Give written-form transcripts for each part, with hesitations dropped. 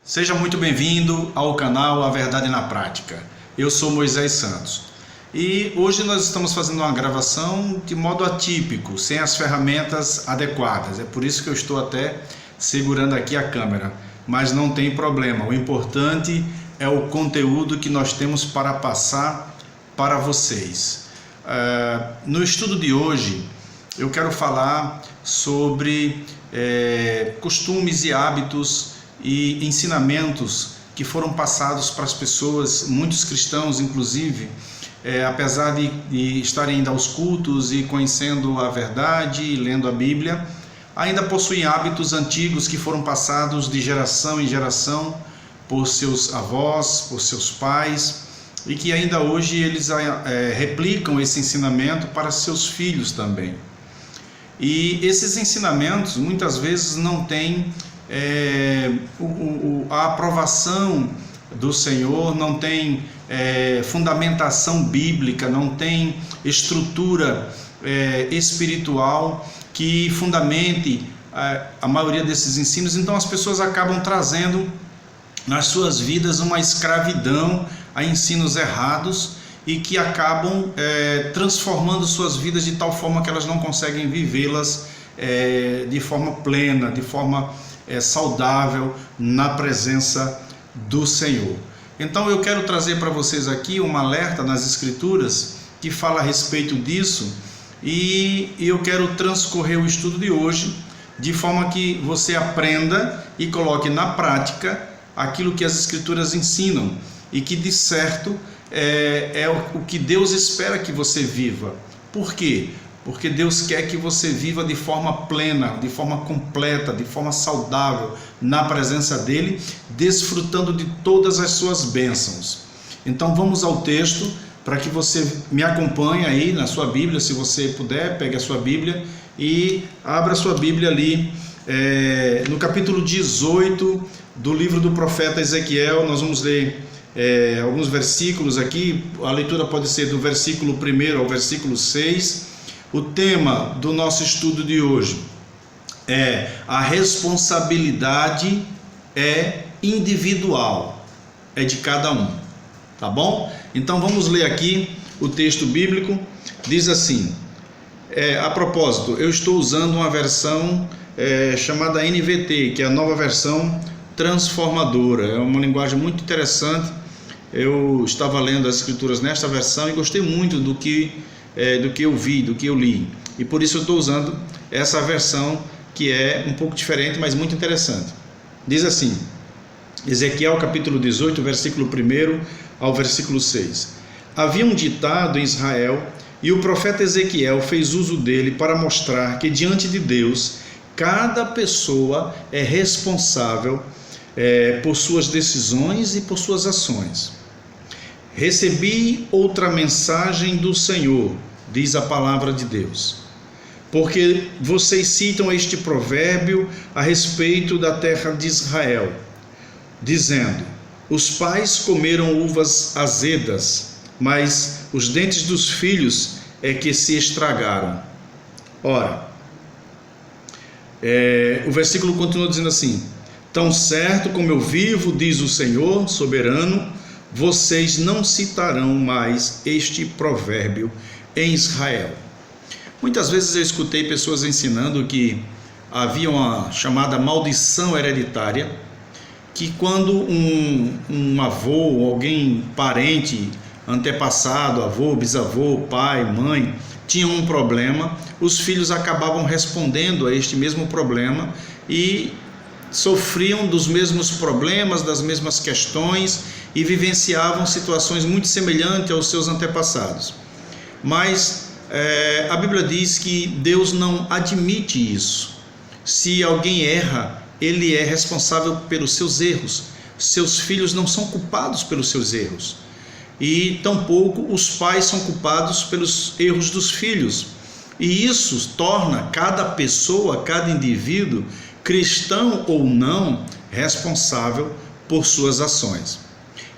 Seja muito bem-vindo ao canal A Verdade na Prática. Eu sou Moisés Santos e hoje nós estamos fazendo uma gravação de modo atípico, sem as ferramentas adequadas. É por isso que eu estou até segurando aqui a câmera, mas não tem problema. O importante é o conteúdo que nós temos para passar para vocês. No estudo de hoje eu quero falar sobre costumes e hábitos e ensinamentos que foram passados para as pessoas, muitos cristãos inclusive, apesar de estarem indo aos cultos e conhecendo a verdade e lendo a Bíblia, ainda possuem hábitos antigos que foram passados de geração em geração por seus avós, por seus pais, e que ainda hoje eles replicam esse ensinamento para seus filhos também. E esses ensinamentos muitas vezes não têm a aprovação do Senhor, não tem fundamentação bíblica, não tem estrutura espiritual que fundamente a maioria desses ensinos. Então as pessoas acabam trazendo nas suas vidas uma escravidão a ensinos errados e que acabam transformando suas vidas de tal forma que elas não conseguem vivê-las de forma plena, de forma saudável na presença do Senhor. Então eu quero trazer para vocês aqui um alerta nas Escrituras que fala a respeito disso, e eu quero transcorrer o estudo de hoje de forma que você aprenda e coloque na prática aquilo que as Escrituras ensinam e que de certo é o que Deus espera que você viva. Por quê? Porque Deus quer que você viva de forma plena, de forma completa, de forma saudável na presença dEle, desfrutando de todas as suas bênçãos. Então vamos ao texto para que você me acompanhe aí na sua Bíblia. Se você puder, pegue a sua Bíblia e abra a sua Bíblia ali no capítulo 18 do livro do profeta Ezequiel. Nós vamos ler alguns versículos aqui. A leitura pode ser do versículo 1 ao versículo 6. O tema do nosso estudo de hoje é: a responsabilidade é individual, é de cada um, tá bom? Então vamos ler aqui o texto bíblico. Diz assim, a propósito, eu estou usando uma versão chamada NVT, que é a nova versão transformadora. É uma linguagem muito interessante. Eu estava lendo as Escrituras nesta versão e gostei muito do que eu vi, do que eu li, e por isso eu estou usando essa versão que é um pouco diferente, mas muito interessante. Diz assim, Ezequiel capítulo 18, versículo 1 ao versículo 6. Havia um ditado em Israel, e o profeta Ezequiel fez uso dele para mostrar que diante de Deus cada pessoa é responsável por suas decisões e por suas ações. Recebi outra mensagem do Senhor, diz a palavra de Deus, porque vocês citam este provérbio a respeito da terra de Israel, dizendo: os pais comeram uvas azedas, mas os dentes dos filhos é que se estragaram. Ora, o versículo continua dizendo assim: tão certo como eu vivo, diz o Senhor soberano, vocês não citarão mais este provérbio em Israel. Muitas vezes eu escutei pessoas ensinando que havia uma chamada maldição hereditária, que quando um avô, alguém parente, antepassado, avô, bisavô, pai, mãe, tinham um problema, os filhos acabavam respondendo a este mesmo problema e sofriam dos mesmos problemas, das mesmas questões, e vivenciavam situações muito semelhantes aos seus antepassados. Mas a Bíblia diz que Deus não admite isso. Se alguém erra, ele é responsável pelos seus erros. Seus filhos não são culpados pelos seus erros, e tampouco os pais são culpados pelos erros dos filhos. E isso torna cada pessoa, cada indivíduo, cristão ou não, responsável por suas ações.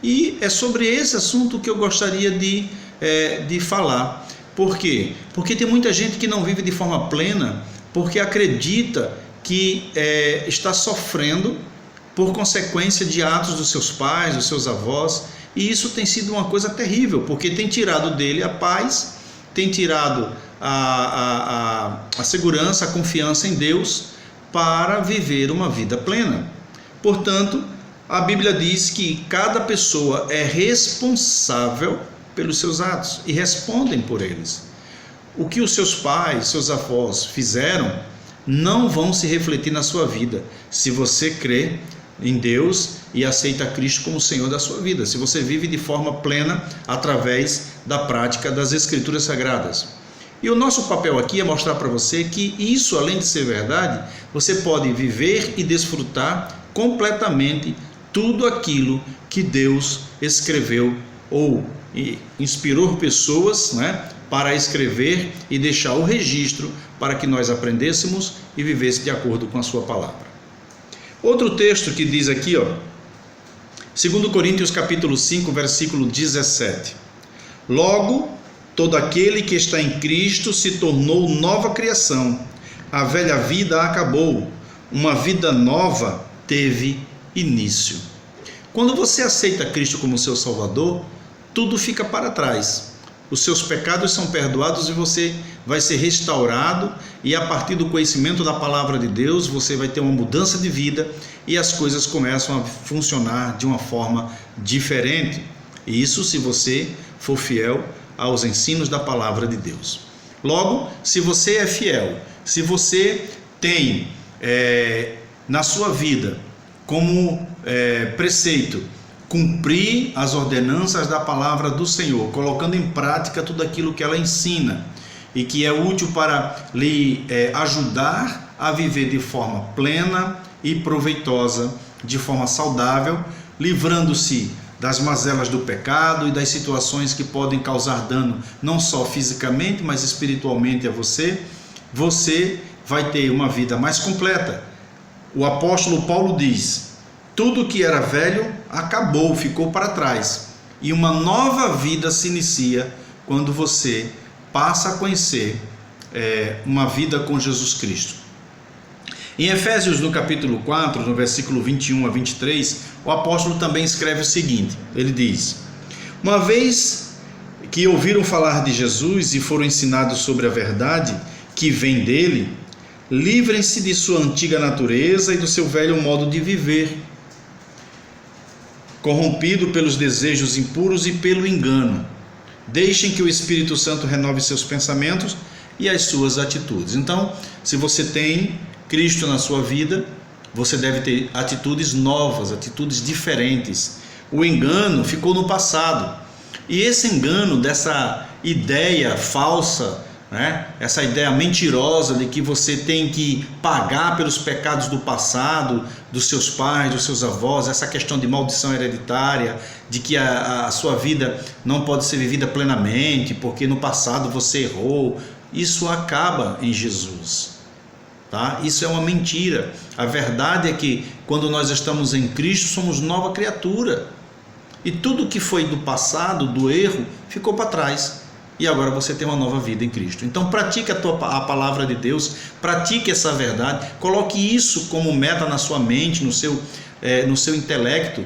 E é sobre esse assunto que eu gostaria de falar. Por quê? Porque tem muita gente que não vive de forma plena, porque acredita que está sofrendo por consequência de atos dos seus pais, dos seus avós, e isso tem sido uma coisa terrível, porque tem tirado dele a paz, tem tirado a segurança, a confiança em Deus para viver uma vida plena. Portanto, a Bíblia diz que cada pessoa é responsável pelos seus atos e respondem por eles. O que os seus pais, seus avós fizeram, não vão se refletir na sua vida, se você crê em Deus e aceita Cristo como Senhor da sua vida, se você vive de forma plena através da prática das Escrituras Sagradas. E o nosso papel aqui é mostrar para você que isso, além de ser verdade, você pode viver e desfrutar completamente tudo aquilo que Deus escreveu ou inspirou pessoas, para escrever e deixar o registro para que nós aprendêssemos e vivêssemos de acordo com a sua palavra. Outro texto que diz aqui, 2 Coríntios capítulo 5, versículo 17. Logo, todo aquele que está em Cristo se tornou nova criação. A velha vida acabou, uma vida nova teve início. Quando você aceita Cristo como seu Salvador, tudo fica para trás. Os seus pecados são perdoados e você vai ser restaurado, e a partir do conhecimento da palavra de Deus, você vai ter uma mudança de vida e as coisas começam a funcionar de uma forma diferente. Isso se você for fiel aos ensinos da palavra de Deus. Logo, se você é fiel, se você tem na sua vida como preceito cumprir as ordenanças da palavra do Senhor, colocando em prática tudo aquilo que ela ensina e que é útil para lhe ajudar a viver de forma plena e proveitosa, de forma saudável, livrando-se das mazelas do pecado e das situações que podem causar dano não só fisicamente, mas espiritualmente a você, você vai ter uma vida mais completa. O apóstolo Paulo diz: tudo que era velho acabou, ficou para trás, e uma nova vida se inicia quando você passa a conhecer uma vida com Jesus Cristo. Em Efésios, no capítulo 4, no versículo 21 a 23, o apóstolo também escreve o seguinte, ele diz: uma vez que ouviram falar de Jesus e foram ensinados sobre a verdade que vem dele, livrem-se de sua antiga natureza e do seu velho modo de viver, corrompido pelos desejos impuros e pelo engano. Deixem que o Espírito Santo renove seus pensamentos e as suas atitudes. Então, se você tem Cristo na sua vida, você deve ter atitudes novas, atitudes diferentes. O engano ficou no passado. E esse engano, dessa ideia falsa, essa ideia mentirosa de que você tem que pagar pelos pecados do passado, dos seus pais, dos seus avós, essa questão de maldição hereditária, de que a sua vida não pode ser vivida plenamente, porque no passado você errou, isso acaba em Jesus. Isso é uma mentira. A verdade é que quando nós estamos em Cristo, somos nova criatura. E tudo que foi do passado, do erro, ficou para trás. E agora você tem uma nova vida em Cristo. Então pratique a palavra de Deus, pratique essa verdade, coloque isso como meta na sua mente, no seu intelecto.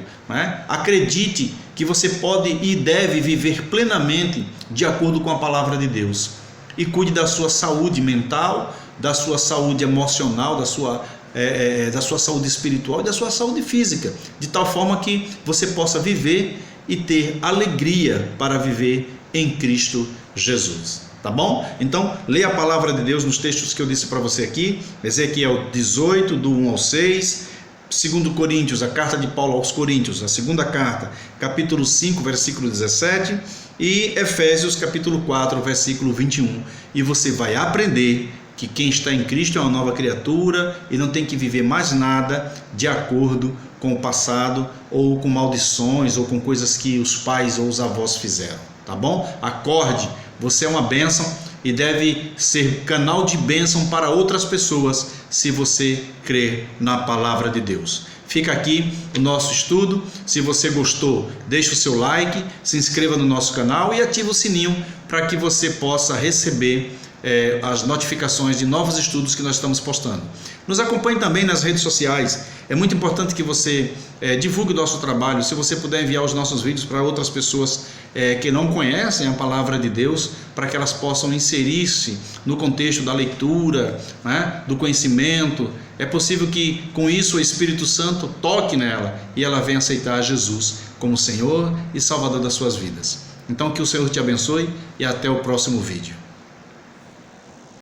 Acredite que você pode e deve viver plenamente de acordo com a palavra de Deus. E cuide da sua saúde mental, da sua saúde emocional, da sua saúde espiritual e da sua saúde física, de tal forma que você possa viver e ter alegria para viver em Cristo Jesus. Tá bom? Então, leia a palavra de Deus nos textos que eu disse para você aqui, Ezequiel 18, do 1 ao 6, 2 Coríntios, a carta de Paulo aos Coríntios, a segunda carta, capítulo 5, versículo 17, e Efésios, capítulo 4, versículo 21, e você vai aprender que quem está em Cristo é uma nova criatura e não tem que viver mais nada de acordo com o passado, ou com maldições, ou com coisas que os pais ou os avós fizeram, tá bom? Acorde, você é uma bênção e deve ser canal de bênção para outras pessoas se você crer na palavra de Deus. Fica aqui o nosso estudo. Se você gostou, deixe o seu like, se inscreva no nosso canal e ative o sininho para que você possa receber as notificações de novos estudos que nós estamos postando. Nos acompanhe também nas redes sociais. É muito importante que você divulgue o nosso trabalho. Se você puder enviar os nossos vídeos para outras pessoas que não conhecem a palavra de Deus, para que elas possam inserir-se no contexto da leitura, né, do conhecimento, é possível que com isso o Espírito Santo toque nela e ela venha aceitar Jesus como Senhor e Salvador das suas vidas. Então que o Senhor te abençoe e até o próximo vídeo.